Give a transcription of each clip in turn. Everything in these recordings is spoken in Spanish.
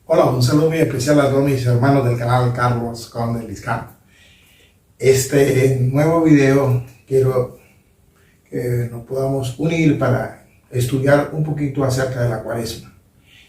Hola, un saludo muy especial a todos mis hermanos del canal Carlos Conde Liscano. Este nuevo video quiero que nos podamos unir para estudiar un poquito acerca de la Cuaresma.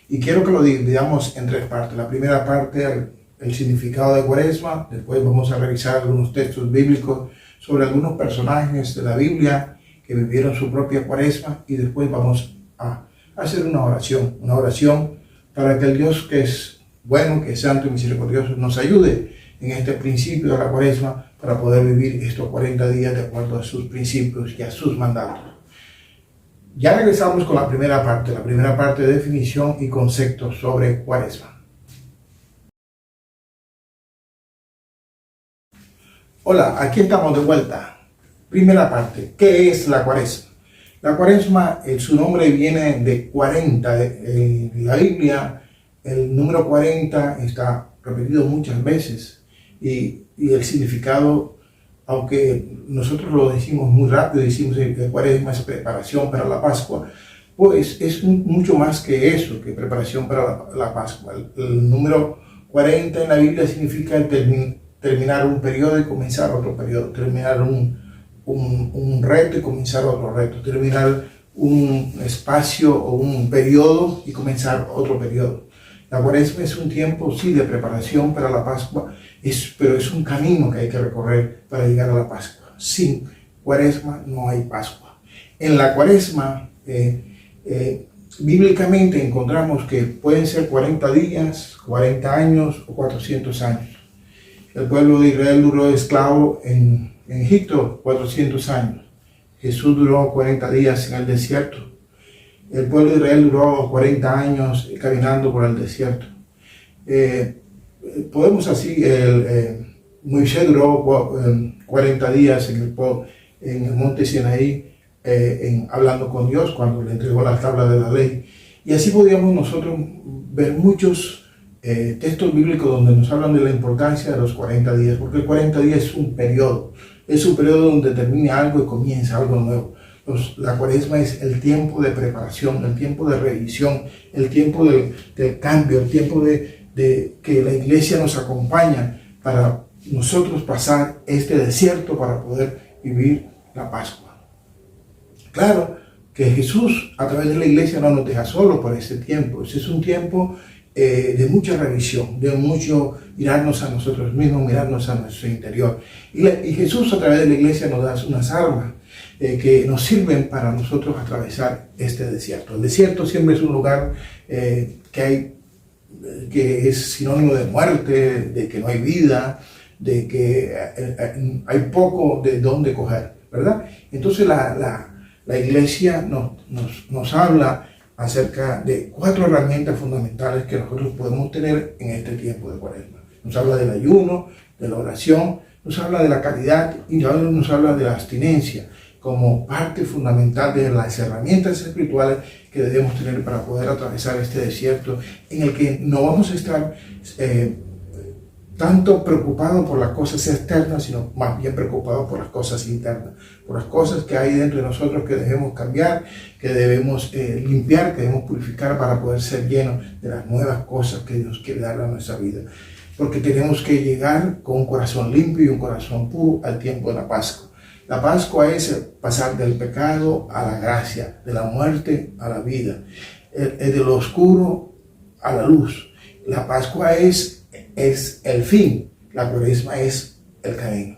Y quiero que lo dividamos en tres partes. La primera parte, el significado de Cuaresma. Después vamos a revisar algunos textos bíblicos sobre algunos personajes de la Biblia que vivieron su propia Cuaresma. Y después vamos a hacer una oración para que el Dios que es bueno, que es santo y misericordioso, nos ayude en este principio de la Cuaresma para poder vivir estos 40 días de acuerdo a sus principios y a sus mandatos. Ya regresamos con la primera parte de definición y conceptos sobre Cuaresma. Hola, aquí estamos de vuelta. Primera parte, ¿qué es la Cuaresma? La Cuaresma, su nombre viene de 40. En la Biblia, el número 40 está repetido muchas veces y el significado, aunque nosotros lo decimos muy rápido, decimos que Cuaresma es preparación para la Pascua, pues es mucho más que eso, que preparación para la Pascua. El número 40 en la Biblia significa terminar un periodo y comenzar otro periodo, terminar un reto y comenzar otro reto, terminar un espacio o un periodo y comenzar otro periodo. La Cuaresma es un tiempo, sí, de preparación para la Pascua, pero es un camino que hay que recorrer para llegar a la Pascua. Sin Cuaresma no hay Pascua. En la Cuaresma, bíblicamente encontramos que pueden ser 40 días, 40 años o 400 años. El pueblo de Israel duró esclavo en Egipto 400 años. Jesús duró 40 días en el desierto. El pueblo de Israel duró 40 años caminando por el desierto. Podemos así, Moisés duró 40 días en el monte Sinaí, hablando con Dios cuando le entregó las tablas de la ley. Y así podíamos nosotros ver muchos textos bíblicos donde nos hablan de la importancia de los 40 días, porque el 40 días es un periodo donde termina algo y comienza algo nuevo. La Cuaresma es el tiempo de preparación, el tiempo de revisión, el tiempo del cambio, el tiempo de que la iglesia nos acompaña para nosotros pasar este desierto para poder vivir la Pascua. Claro que Jesús a través de la iglesia no nos deja solo por este tiempo. Ese es un tiempo de mucha revisión, de mucho mirarnos a nosotros mismos, mirarnos a nuestro interior. Y Jesús a través de la iglesia nos da unas armas que nos sirven para nosotros atravesar este desierto. El desierto siempre es un lugar que es sinónimo de muerte, de que no hay vida, de que hay poco de dónde coger, ¿verdad? Entonces la iglesia nos habla acerca de 4 herramientas fundamentales que nosotros podemos tener en este tiempo de Cuaresma. Nos habla del ayuno, de la oración, nos habla de la caridad y nos habla de la abstinencia como parte fundamental de las herramientas espirituales que debemos tener para poder atravesar este desierto en el que no vamos a estar tanto preocupados por las cosas externas, sino más bien preocupados por las cosas internas, por las cosas que hay dentro de nosotros que debemos cambiar, que debemos limpiar, que debemos purificar para poder ser llenos de las nuevas cosas que Dios quiere dar a nuestra vida. Porque tenemos que llegar con un corazón limpio y un corazón puro al tiempo de la Pascua. La Pascua es pasar del pecado a la gracia, de la muerte a la vida, de lo oscuro a la luz. La Pascua es el fin, la Cuaresma es el camino.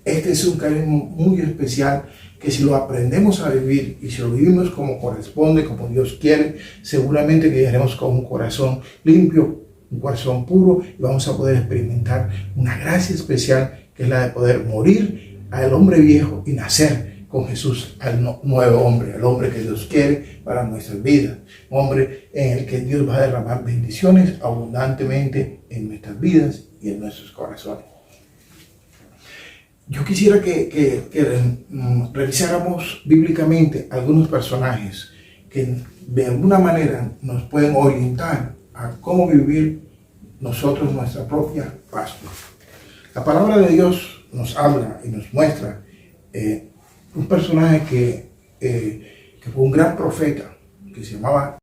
Este es un camino muy especial que si lo aprendemos a vivir y si lo vivimos como corresponde, como Dios quiere, seguramente que llegaremos con un corazón limpio, un corazón puro y vamos a poder experimentar una gracia especial que es la de poder morir al hombre viejo y nacer con Jesús, al nuevo hombre, al hombre que Dios quiere para nuestras vidas, un hombre en el que Dios va a derramar bendiciones abundantemente en nuestras vidas y en nuestros corazones. Yo quisiera que revisáramos bíblicamente algunos personajes que de alguna manera nos pueden orientar a cómo vivir nosotros nuestra propia Pascua. La palabra de Dios nos habla y nos muestra un personaje que fue un gran profeta que se llamaba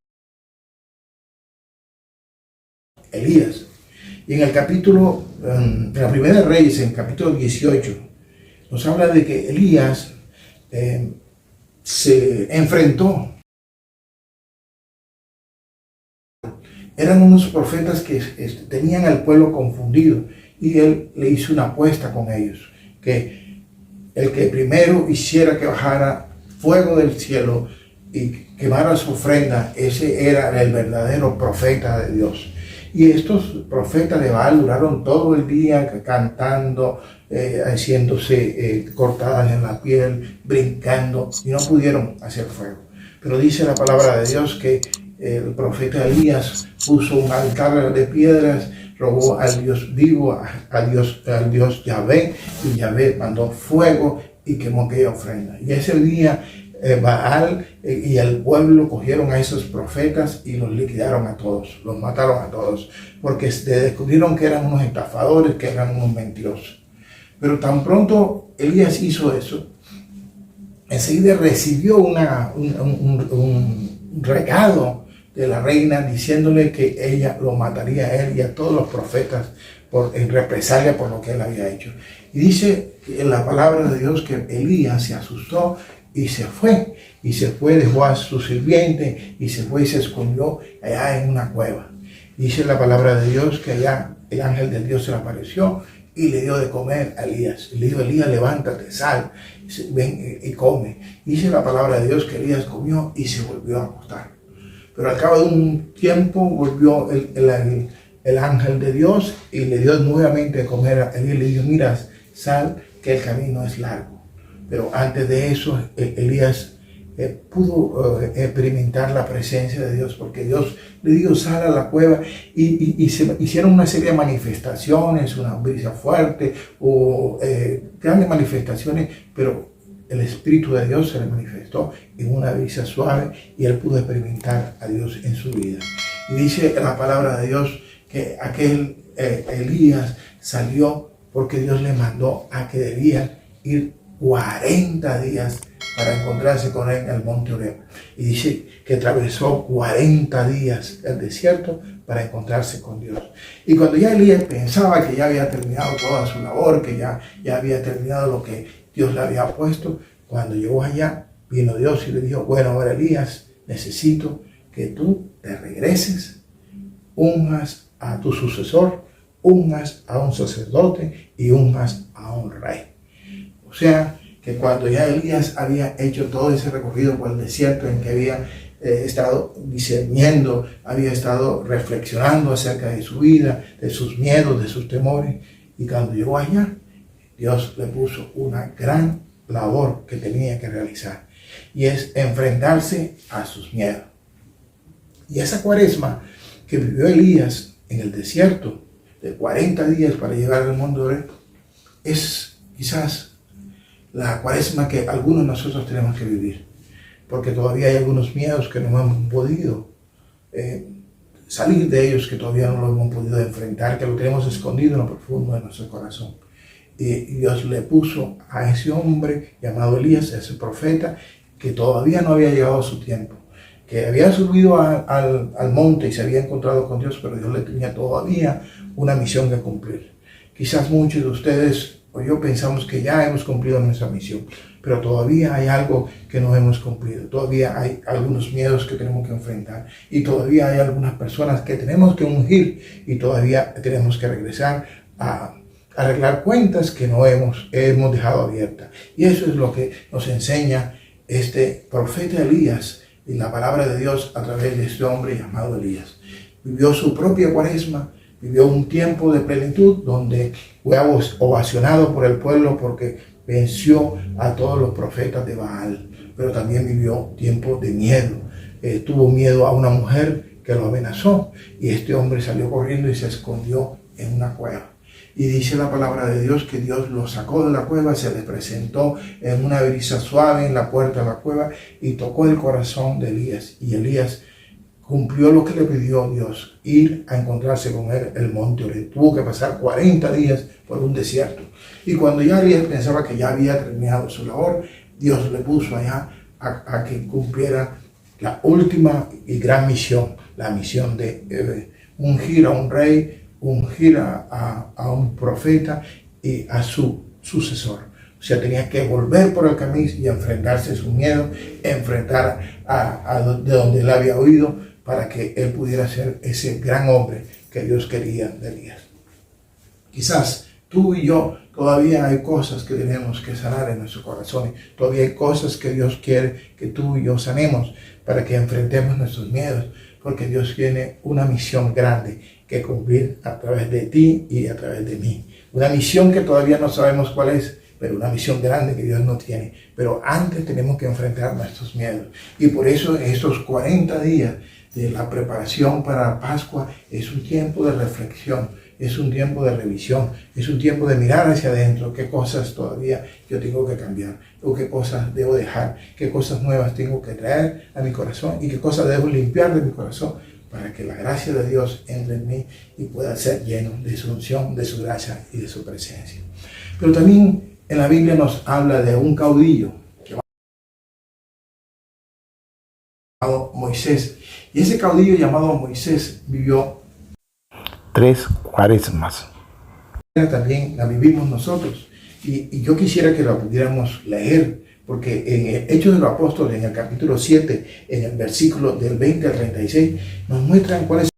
Elías. Y en el capítulo, en la primera de Reyes, en el capítulo 18, nos habla de que Elías se enfrentó. Eran unos profetas que tenían al pueblo confundido, y él le hizo una apuesta con ellos, que el que primero hiciera que bajara fuego del cielo y quemara su ofrenda, ese era el verdadero profeta de Dios. Y estos profetas de Baal duraron todo el día cantando, haciéndose cortadas en la piel, brincando, y no pudieron hacer fuego. Pero dice la palabra de Dios que el profeta Elías puso un altar de piedras, rogó al Dios vivo, al Dios Yahvé, y Yahvé mandó fuego y quemó aquella ofrenda. Y ese día Baal y el pueblo cogieron a esos profetas y los liquidaron a todos, los mataron a todos, porque descubrieron que eran unos estafadores, que eran unos mentirosos. Pero tan pronto Elías hizo eso, enseguida recibió un regalo de la reina, diciéndole que ella lo mataría a él y a todos los profetas en represalia por lo que él había hecho. Y dice en la palabra de Dios que Elías se asustó y se fue, dejó a su sirviente y se fue y se escondió allá en una cueva. Dice la palabra de Dios que allá el ángel de Dios se le apareció y le dio de comer a Elías. Y le dijo: Elías, levántate, sal, ven y come. Dice la palabra de Dios que Elías comió y se volvió a acostar. Pero al cabo de un tiempo volvió el ángel de Dios y le dio nuevamente de comer a Elías. Le dijo: mira, sal, que el camino es largo. Pero antes de eso, Elías pudo experimentar la presencia de Dios, porque Dios le dijo: sal a la cueva, y se hicieron una serie de manifestaciones, una brisa fuerte, o grandes manifestaciones, pero el Espíritu de Dios se le manifestó en una brisa suave, y él pudo experimentar a Dios en su vida. Y dice la palabra de Dios que aquel Elías salió porque Dios le mandó a que debía ir 40 días para encontrarse con él en el monte Oreb. Y dice que atravesó 40 días el desierto para encontrarse con Dios. Y cuando ya Elías pensaba que ya había terminado toda su labor, que ya había terminado lo que Dios le había puesto, cuando llegó allá, vino Dios y le dijo: bueno, ahora Elías, necesito que tú te regreses, unjas a tu sucesor, unjas a un sacerdote y unjas a un rey. O sea, que cuando ya Elías había hecho todo ese recorrido por el desierto, en que había estado discerniendo, había estado reflexionando acerca de su vida, de sus miedos, de sus temores, y cuando llegó allá, Dios le puso una gran labor que tenía que realizar, y es enfrentarse a sus miedos. Y esa cuaresma que vivió Elías en el desierto, de 40 días para llegar al monte Oreb, es quizás la cuaresma que algunos de nosotros tenemos que vivir, porque todavía hay algunos miedos que no hemos podido salir de ellos, que todavía no lo hemos podido enfrentar, que lo tenemos escondido en lo profundo de nuestro corazón. Y Dios le puso a ese hombre llamado Elías, a ese profeta, que todavía no había llegado a su tiempo, que había subido al monte y se había encontrado con Dios, pero Dios le tenía todavía una misión que cumplir. Quizás muchos de ustedes o yo pensamos que ya hemos cumplido nuestra misión, pero todavía hay algo que no hemos cumplido, todavía hay algunos miedos que tenemos que enfrentar, y todavía hay algunas personas que tenemos que ungir, y todavía tenemos que regresar a arreglar cuentas que no hemos dejado abiertas. Y eso es lo que nos enseña este profeta Elías y la palabra de Dios a través de este hombre llamado Elías. Vivió su propia cuaresma, vivió un tiempo de plenitud donde fue ovacionado por el pueblo porque venció a todos los profetas de Baal, pero también vivió tiempos de miedo. Tuvo miedo a una mujer que lo amenazó, y este hombre salió corriendo y se escondió en una cueva. Y dice la palabra de Dios que Dios lo sacó de la cueva, se le presentó en una brisa suave en la puerta de la cueva y tocó el corazón de Elías. Y Elías cumplió lo que le pidió Dios, ir a encontrarse con él en el monte Oreb. Tuvo que pasar 40 días por un desierto. Y cuando ya Elías pensaba que ya había terminado su labor, Dios le puso allá a que cumpliera la última y gran misión, la misión de ungir a un rey, ungir a un profeta y a su sucesor. O sea, tenía que volver por el camino y enfrentarse a su miedo, enfrentar de donde él había oído, para que él pudiera ser ese gran hombre que Dios quería de Elías. Quizás tú y yo todavía hay cosas que tenemos que sanar en nuestros corazones. Todavía hay cosas que Dios quiere que tú y yo sanemos para que enfrentemos nuestros miedos, porque Dios tiene una misión grande que cumplir a través de ti y a través de mí. Una misión que todavía no sabemos cuál es, pero una misión grande que Dios no tiene. Pero antes tenemos que enfrentar nuestros miedos. Y por eso estos 40 días de la preparación para la Pascua es un tiempo de reflexión, es un tiempo de revisión, es un tiempo de mirar hacia adentro, qué cosas todavía yo tengo que cambiar, o qué cosas debo dejar, qué cosas nuevas tengo que traer a mi corazón y qué cosas debo limpiar de mi corazón para que la gracia de Dios entre en mí y pueda ser lleno de su unción, de su gracia y de su presencia. Pero también en la Biblia nos habla de un caudillo llamado Moisés. Y ese caudillo llamado Moisés vivió 3 cuaresmas. También la vivimos nosotros. Y yo quisiera que la pudiéramos leer, porque en Hechos de los Apóstoles, en el capítulo 7, en el versículo del 20 al 36, nos muestran cuáles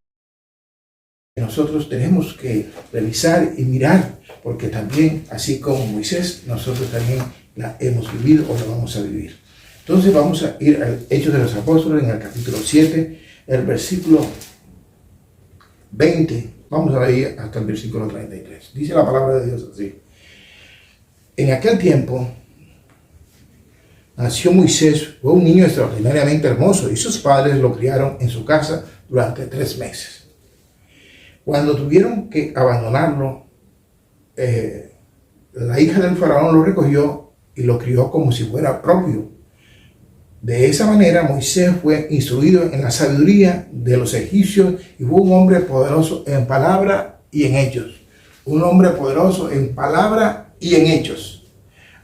nosotros tenemos que revisar y mirar, porque también, así como Moisés, nosotros también la hemos vivido o la vamos a vivir. Entonces vamos a ir al Hechos de los Apóstoles, en el capítulo 7, el versículo 20, vamos a ir hasta el versículo 33. Dice la palabra de Dios así: en aquel tiempo nació Moisés, fue un niño extraordinariamente hermoso, y sus padres lo criaron en su casa durante 3 meses. Cuando tuvieron que abandonarlo, la hija del faraón lo recogió y lo crió como si fuera propio. De esa manera Moisés fue instruido en la sabiduría de los egipcios y fue un hombre poderoso en palabra y en hechos. Un hombre poderoso en palabra y en hechos.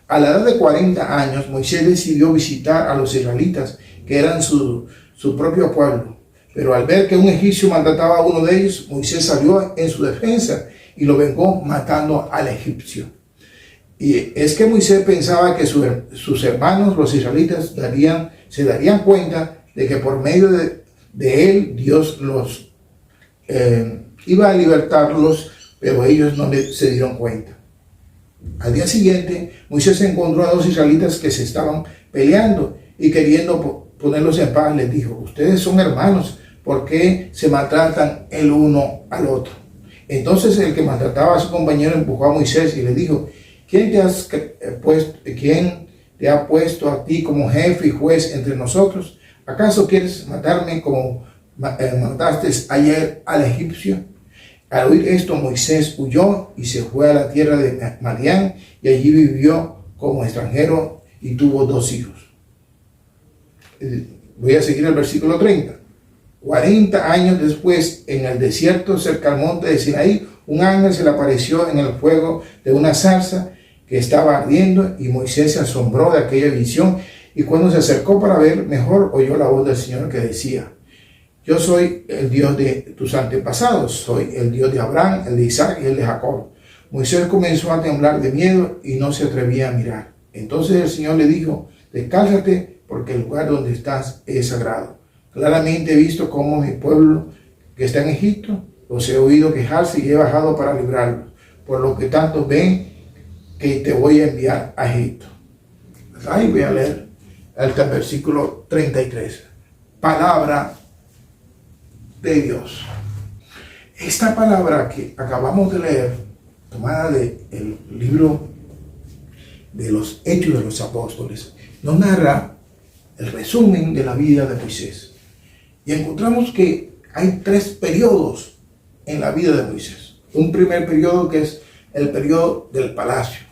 A la edad de 40 años, Moisés decidió visitar a los israelitas, que eran su propio pueblo. Pero al ver que un egipcio maltrataba a uno de ellos, Moisés salió en su defensa y lo vengó matando al egipcio. Y es que Moisés pensaba que sus hermanos, los israelitas, se darían cuenta de que por medio de él Dios los iba a libertarlos, pero ellos no se dieron cuenta. Al día siguiente, Moisés encontró a 2 israelitas que se estaban peleando y queriendo ponerlos en paz, les dijo: ustedes son hermanos, ¿por qué se maltratan el uno al otro? Entonces el que maltrataba a su compañero empujó a Moisés y le dijo: ¿quién te ha puesto a ti como jefe y juez entre nosotros? ¿Acaso quieres matarme como mataste ayer al egipcio? Al oír esto, Moisés huyó y se fue a la tierra de Madián, y allí vivió como extranjero y tuvo 2 hijos. Voy a seguir el versículo 30. 40 años después, en el desierto cerca al monte de Sinaí, un ángel se le apareció en el fuego de una zarza que estaba ardiendo, y Moisés se asombró de aquella visión, y cuando se acercó para ver mejor, oyó la voz del Señor que decía: yo soy el Dios de tus antepasados, soy el Dios de Abraham, el de Isaac y el de Jacob. Moisés comenzó a temblar de miedo y no se atrevía a mirar. Entonces el Señor le dijo: descálzate, porque el lugar donde estás es sagrado. Claramente he visto cómo mi pueblo que está en Egipto los he oído quejarse y he bajado para librarlos, por lo que tanto ven que te voy a enviar a Egipto. Ahí voy a leer hasta el versículo 33. Palabra de Dios. Esta palabra que acabamos de leer, tomada del libro de los Hechos de los Apóstoles, nos narra el resumen de la vida de Moisés. Y encontramos que hay 3 periodos en la vida de Moisés. Un primer periodo, que es el periodo del palacio,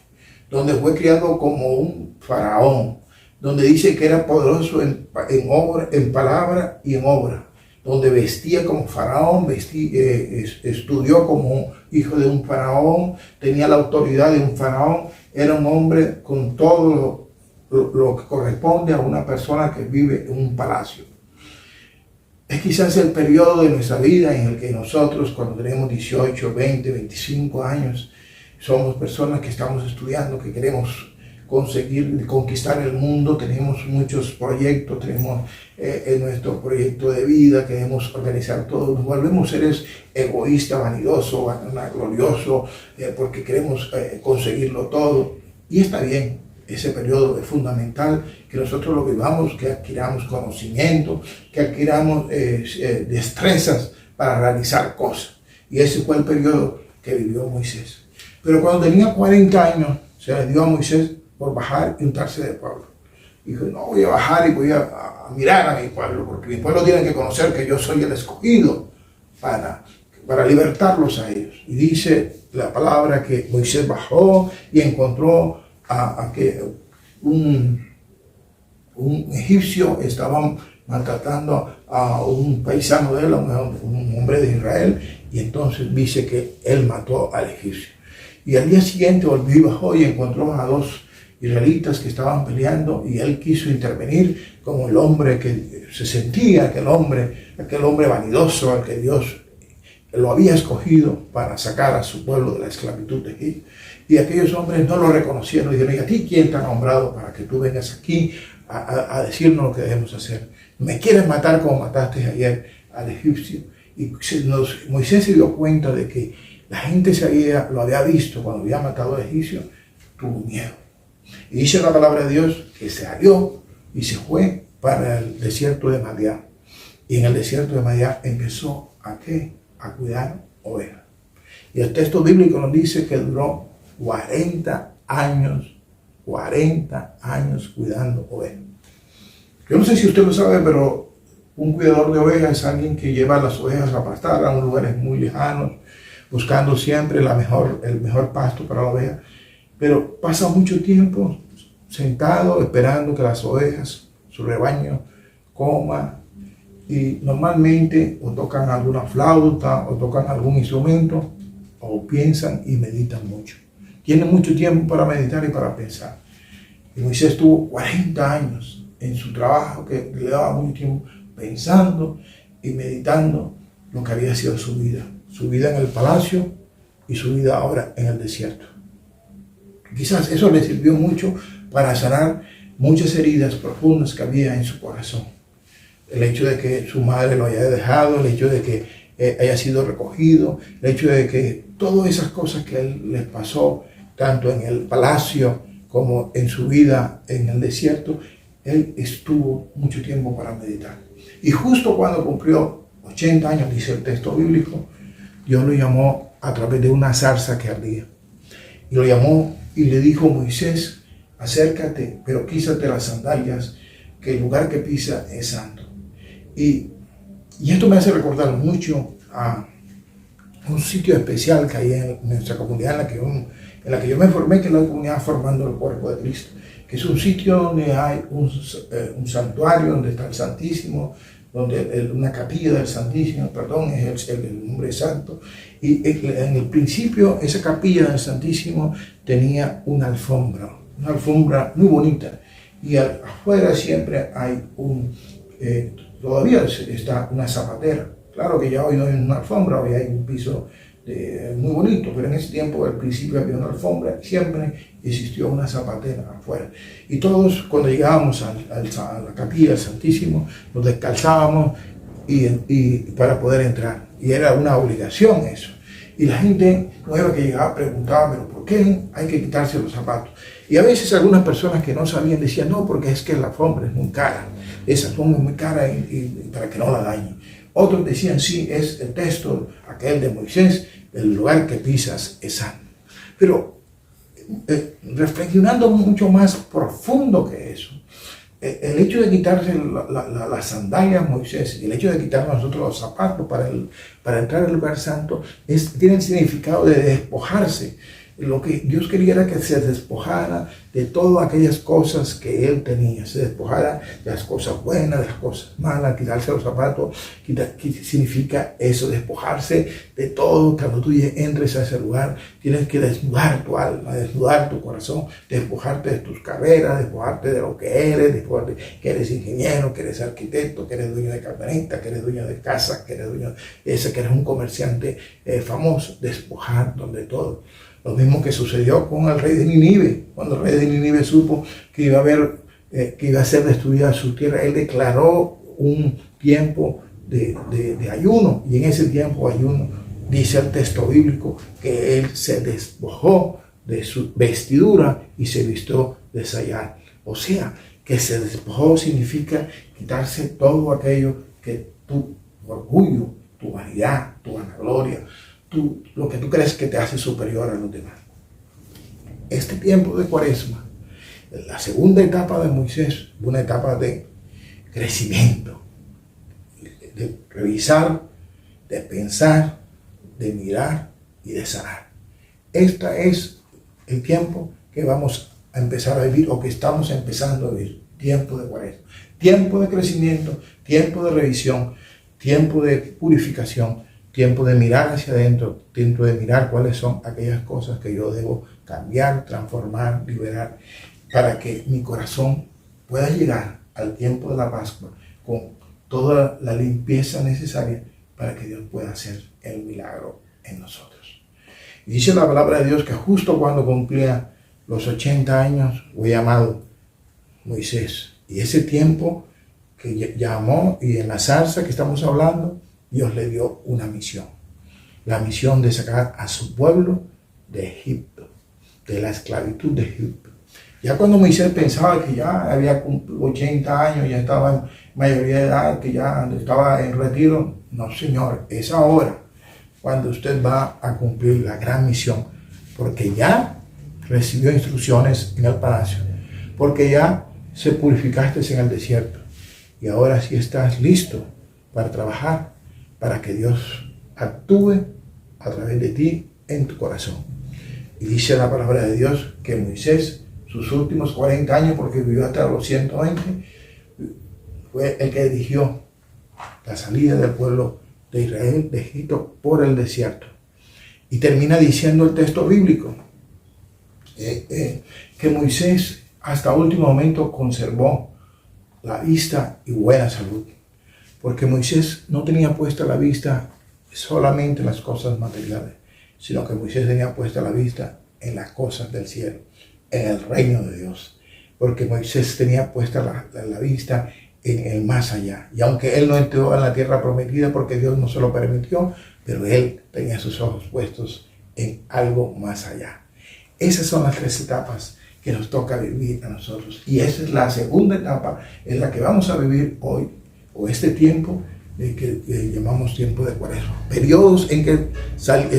donde fue criado como un faraón, donde dice que era poderoso en palabra y en obra, donde vestía como faraón, estudió como hijo de un faraón, tenía la autoridad de un faraón, era un hombre con todo lo que corresponde a una persona que vive en un palacio. Es quizás el periodo de nuestra vida en el que nosotros, cuando tenemos 18, 20, 25 años, somos personas que estamos estudiando, que queremos conquistar el mundo, tenemos muchos proyectos, tenemos nuestro proyecto de vida, queremos organizar todo, nos volvemos seres egoístas, vanidosos, vanagloriosos, porque queremos conseguirlo todo. Y está bien, ese periodo es fundamental que nosotros lo vivamos, que adquiramos conocimiento, que adquiramos destrezas para realizar cosas. Y ese fue el periodo que vivió Moisés. Pero cuando tenía 40 años, se le dio a Moisés por bajar y untarse de pueblo. Dijo, no voy a bajar y voy a mirar a mi pueblo, porque mi pueblo tiene que conocer que yo soy el escogido para libertarlos a ellos. Y dice la palabra que Moisés bajó y encontró a que un egipcio estaba maltratando a un paisano de él, un hombre de Israel, y entonces dice que él mató al egipcio. Y al día siguiente volvió y bajó y encontró a dos israelitas que estaban peleando, y él quiso intervenir como el hombre que se sentía, aquel hombre vanidoso, al que Dios lo había escogido para sacar a su pueblo de la esclavitud de Egipto. Y aquellos hombres no lo reconocieron y dijeron, ¿y a ti quién te ha nombrado para que tú vengas aquí a decirnos lo que debemos hacer? ¿Me quieres matar como mataste ayer al egipcio? Y Moisés se dio cuenta de que la gente lo había visto cuando había matado al egipcio, tuvo miedo. Y dice la palabra de Dios que se salió y se fue para el desierto de Madián. Y en el desierto de Madián empezó a cuidar ovejas. Y el texto bíblico nos dice que duró 40 años cuidando ovejas. Yo no sé si usted lo sabe, pero un cuidador de ovejas es alguien que lleva a las ovejas a pastar a lugares muy lejanos, buscando siempre el mejor pasto para la oveja. Pero pasa mucho tiempo sentado esperando que las ovejas, su rebaño, coman. Y normalmente o tocan alguna flauta o tocan algún instrumento o piensan y meditan mucho. Tienen mucho tiempo para meditar y para pensar. Y Moisés tuvo 40 años en su trabajo, que le daba mucho tiempo pensando y meditando lo que había sido su vida en el palacio y su vida ahora en el desierto. Quizás eso le sirvió mucho para sanar muchas heridas profundas que había en su corazón. El hecho de que su madre lo haya dejado, el hecho de que haya sido recogido, el hecho de que todas esas cosas que a él les pasó, tanto en el palacio como en su vida en el desierto, él estuvo mucho tiempo para meditar. Y justo cuando cumplió 80 años, dice el texto bíblico, Dios lo llamó a través de una zarza que ardía. Y lo llamó y le dijo, Moisés, acércate, pero quítate las sandalias, que el lugar que pisa es santo. Y esto me hace recordar mucho a un sitio especial que hay en nuestra comunidad en la que yo me formé, que es la comunidad Formando el Cuerpo de Cristo, que es un sitio donde hay un santuario, donde está el Santísimo, donde una capilla del Santísimo, es el nombre santo. Y en el principio esa capilla del Santísimo tenía una alfombra muy bonita, y afuera siempre hay todavía está una zapatera. Claro que ya hoy no hay una alfombra, hoy hay un piso muy bonito, pero en ese tiempo, al principio, había una alfombra, siempre existió una zapatera afuera. Y todos, cuando llegábamos a la capilla del Santísimo, nos descalzábamos para poder entrar. Y era una obligación eso. Y la gente nueva que llegaba preguntaba, ¿pero por qué hay que quitarse los zapatos? Y a veces algunas personas que no sabían decían, no, porque es que la alfombra es muy cara. Esa alfombra es muy cara y para que no la dañen. Otros decían, sí, es el texto, aquel de Moisés, el lugar que pisas es santo. Pero reflexionando mucho más profundo que eso, el hecho de quitarse las sandalias a Moisés y el hecho de quitarnos nosotros los zapatos para entrar al lugar santo tiene el significado de despojarse Lo que Dios quería era que se despojara de todas aquellas cosas que él tenía, se despojara de las cosas buenas, de las cosas malas, quitarse los zapatos. ¿Qué significa eso? Despojarse de todo. Cuando tú entres a ese lugar, tienes que desnudar tu alma, desnudar tu corazón, despojarte de tus carreras, despojarte de lo que eres, despojarte que eres ingeniero, que eres arquitecto, que eres dueño de camioneta, que eres dueño de casa, que eres dueño que eres un comerciante famoso, despojar de todo. Lo mismo que sucedió con el rey de Nínive. Cuando el rey de Nínive supo que iba a ser destruida su tierra, él declaró un tiempo de ayuno. Y en ese tiempo de ayuno, dice el texto bíblico, que él se despojó de su vestidura y se vistió de sayal. O sea, que se despojó significa quitarse todo aquello que tu orgullo, tu vanidad, tu vanagloria, lo que tú crees que te hace superior a los demás. Este tiempo de Cuaresma, la segunda etapa de Moisés, una etapa de crecimiento, de revisar, de pensar, de mirar y de sanar. Este es el tiempo que vamos a empezar a vivir o que estamos empezando a vivir. Tiempo de Cuaresma, tiempo de crecimiento, tiempo de revisión, tiempo de purificación, tiempo de mirar hacia adentro, tiempo de mirar cuáles son aquellas cosas que yo debo cambiar, transformar, liberar, para que mi corazón pueda llegar al tiempo de la Pascua con toda la limpieza necesaria para que Dios pueda hacer el milagro en nosotros. Y dice la palabra de Dios que justo cuando cumplía los 80 años fue llamado Moisés. Y ese tiempo que llamó, y en la zarza que estamos hablando, Dios le dio una misión. La misión de sacar a su pueblo de Egipto, de la esclavitud de Egipto. Ya cuando Moisés pensaba que ya había cumplido 80 años, ya estaba en mayoría de edad, que ya estaba en retiro, no señor, es ahora cuando usted va a cumplir la gran misión, porque ya recibió instrucciones en el palacio, porque ya se purificaste en el desierto, y ahora sí estás listo para trabajar, para que Dios actúe a través de ti en tu corazón. Y dice la palabra de Dios que Moisés, sus últimos 40 años, porque vivió hasta los 120, fue el que dirigió la salida del pueblo de Israel de Egipto por el desierto. Y termina diciendo el texto bíblico que Moisés hasta último momento conservó la vista y buena salud, porque Moisés no tenía puesta la vista solamente en las cosas materiales, sino que Moisés tenía puesta la vista en las cosas del cielo, en el reino de Dios, porque Moisés tenía puesta la vista en el más allá. Y aunque él no entró en la tierra prometida porque Dios no se lo permitió, pero él tenía sus ojos puestos en algo más allá. Esas son las tres etapas que nos toca vivir a nosotros. Y esa es la segunda etapa en la que vamos a vivir hoy, o este tiempo que llamamos tiempo de Cuaresma. El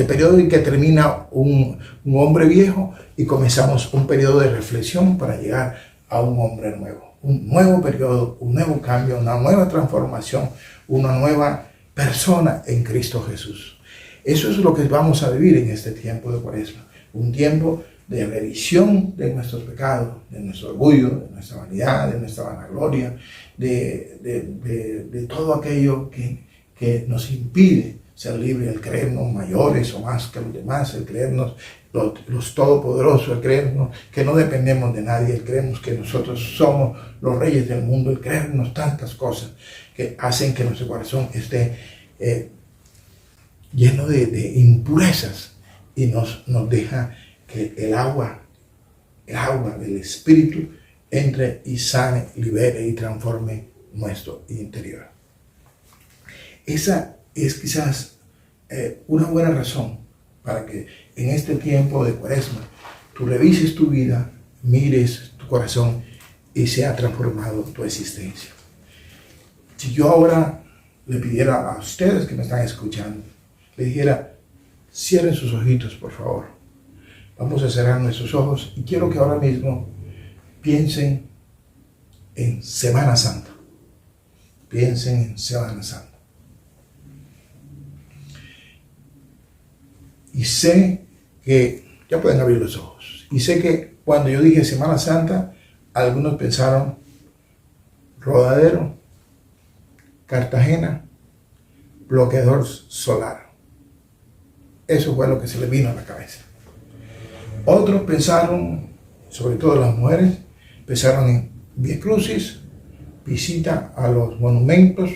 periodo en que termina un hombre viejo y comenzamos un periodo de reflexión para llegar a un hombre nuevo. Un nuevo periodo, un nuevo cambio, una nueva transformación, una nueva persona en Cristo Jesús. Eso es lo que vamos a vivir en este tiempo de Cuaresma. Un tiempo de revisión de nuestros pecados, de nuestro orgullo, de nuestra vanidad, de nuestra vanagloria, de todo aquello que nos impide ser libres, el creernos mayores o más que los demás, el creernos los todopoderosos, el creernos que no dependemos de nadie, el creernos que nosotros somos los reyes del mundo, el creernos tantas cosas que hacen que nuestro corazón esté lleno de impurezas y nos deja que el agua del Espíritu entre y sane, libere y transforme nuestro interior. Esa es quizás una buena razón para que en este tiempo de Cuaresma tú revises tu vida, mires tu corazón y sea transformado tu existencia. Si yo ahora le pidiera a ustedes que me están escuchando, le dijera, cierren sus ojitos, por favor. Vamos a cerrar nuestros ojos y quiero que ahora mismo piensen en Semana Santa. Piensen en Semana Santa. Y sé que Ya pueden abrir los ojos. Y sé que cuando yo dije Semana Santa, algunos pensaron Rodadero, Cartagena, bloqueador solar. Eso fue lo que se le vino a la cabeza. Otros pensaron, sobre todo las mujeres, pensaron en Vía Crucis, visita a los monumentos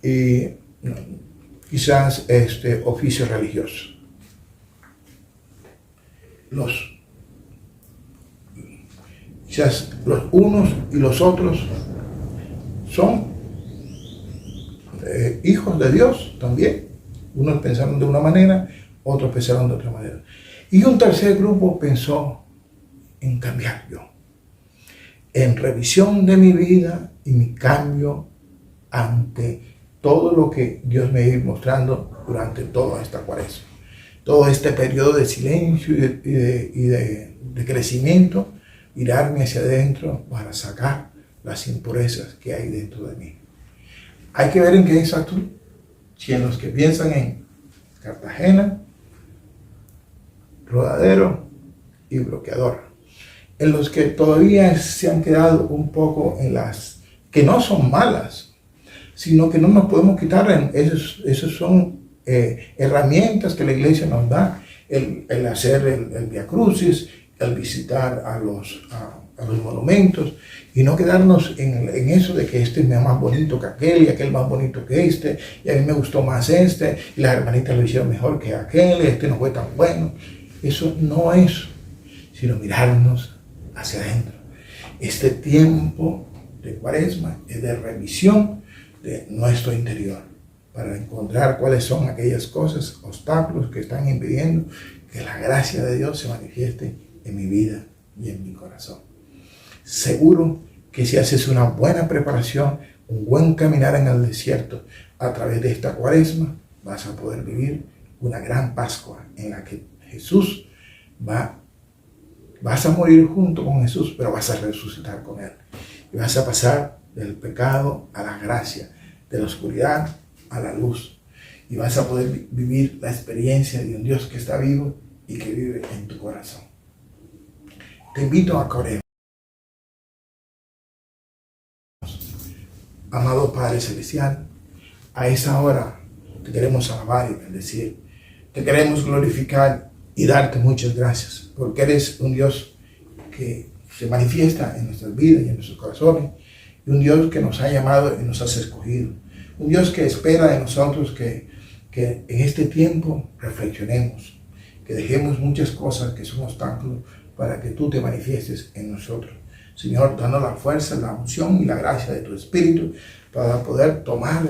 y quizás oficios religiosos. Quizás los unos y los otros son hijos de Dios también. Unos pensaron de una manera, otros pensaron de otra manera. Y un tercer grupo pensó en cambiar yo, en revisión de mi vida y mi cambio ante todo lo que Dios me iba mostrando durante toda esta cuaresma. Todo este periodo de silencio y de crecimiento, mirarme hacia adentro para sacar las impurezas que hay dentro de mí. Hay que ver en qué estás tú. Si en los que piensan en Cartagena, Rodadero y bloqueador. En los que todavía se han quedado un poco en las que no son malas, sino que no nos podemos quitar. Esos son herramientas que la iglesia nos da, el hacer el Vía Crucis, el visitar a los monumentos y no quedarnos en eso de que este es más bonito que aquel y aquel más bonito que este y a mí me gustó más este y las hermanitas lo hicieron mejor que aquel, este no fue tan bueno. Eso no es, sino mirarnos hacia adentro. Este tiempo de cuaresma es de revisión de nuestro interior para encontrar cuáles son aquellas cosas, obstáculos que están impidiendo que la gracia de Dios se manifieste en mi vida y en mi corazón. Seguro que si haces una buena preparación, un buen caminar en el desierto a través de esta cuaresma, vas a poder vivir una gran Pascua en la que Jesús vas a morir junto con Jesús, pero vas a resucitar con Él. Y vas a pasar del pecado a la gracia, de la oscuridad a la luz. Y vas a poder vivir la experiencia de un Dios que está vivo y que vive en tu corazón. Te invito a que oremos. Amado Padre Celestial, a esa hora te queremos alabar y bendecir. Te queremos glorificar y darte muchas gracias, porque eres un Dios que se manifiesta en nuestras vidas y en nuestros corazones, y un Dios que nos ha llamado y nos has escogido. Un Dios que espera de nosotros que en este tiempo reflexionemos, que dejemos muchas cosas que son obstáculos para que tú te manifiestes en nosotros. Señor, danos la fuerza, la unción y la gracia de tu Espíritu para poder tomar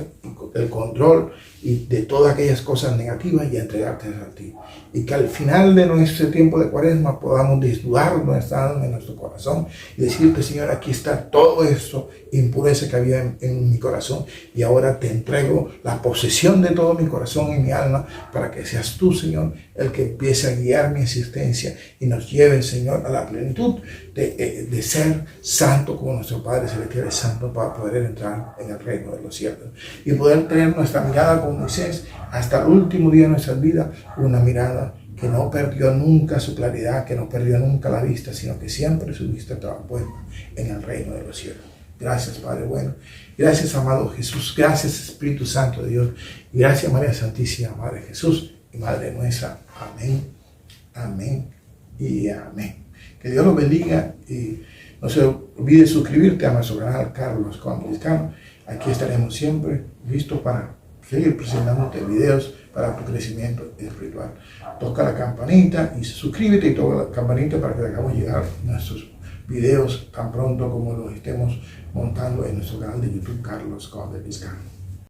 el control de todas aquellas cosas negativas y entregarte a ti. Y que al final de nuestro tiempo de cuaresma podamos desnudar nuestra alma en nuestro corazón y decirte, Señor, aquí está todo esto, impureza que había en mi corazón, y ahora te entrego la posesión de todo mi corazón y mi alma para que seas tú, Señor, el que empiece a guiar mi existencia y nos lleve, Señor, a la plenitud de ser santo como nuestro Padre Celestial es santo, para poder entrar en el reino de los cielos y poder tener nuestra mirada como Moisés hasta el último día de nuestra vida, una mirada que no perdió nunca su claridad, que no perdió nunca la vista, sino que siempre su vista estaba puesta en el reino de los cielos. Gracias, Padre bueno. Gracias, amado Jesús. Gracias, Espíritu Santo de Dios. Y gracias, María Santísima, Madre Jesús y Madre nuestra. Amén, amén y amén. Que Dios los bendiga y no se olvide suscribirte a nuestro canal Carlos Conde Vizcano. Aquí estaremos siempre listos para seguir presentándote videos para tu crecimiento espiritual. Toca la campanita y suscríbete y toca la campanita para que te hagamos llegar nuestros videos tan pronto como los estemos montando en nuestro canal de YouTube Carlos Conde Vizcano.